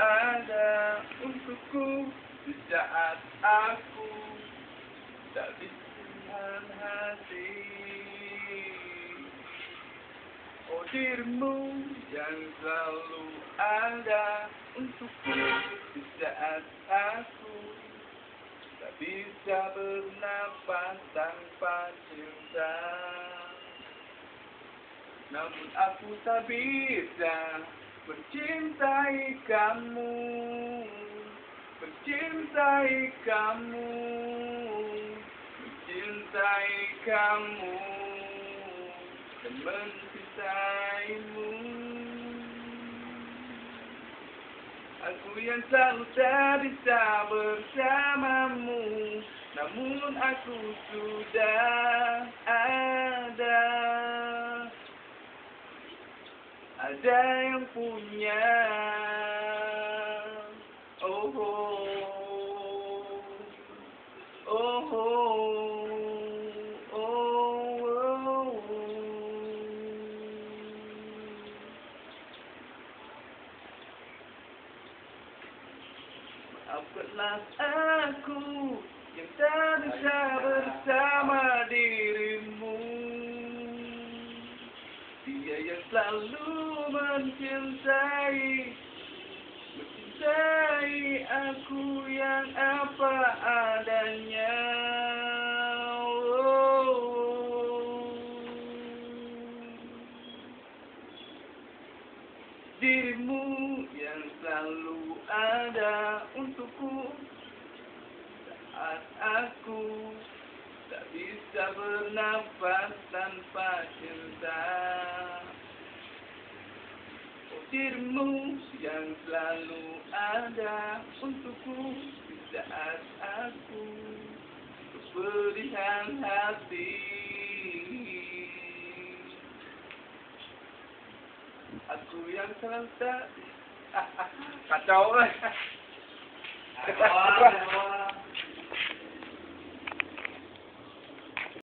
ada untukku di saat aku tak bisa hati. Oh dirimu yang selalu ada untukku di saat aku tak bisa bernapas tanpa cinta. Namun aku tak bisa mencintai kamu, mencintai kamu, mencintai kamu dan mencintaimu. Aku yang selalu tak bisa bersamamu, namun aku sudah ada yang punya. Oh, oh, oh, oh, oh. Maafkanlah aku yang tak bisa bersama dirimu. Dia yang selalu mencintai aku yang apa adanya. Oh. Dirimu yang selalu ada untukku saat aku tak bisa bernafas tanpa cinta. Oh dirimu yang selalu ada untukku di saat aku kepedihan hati. Aku yang selalu tak kacau.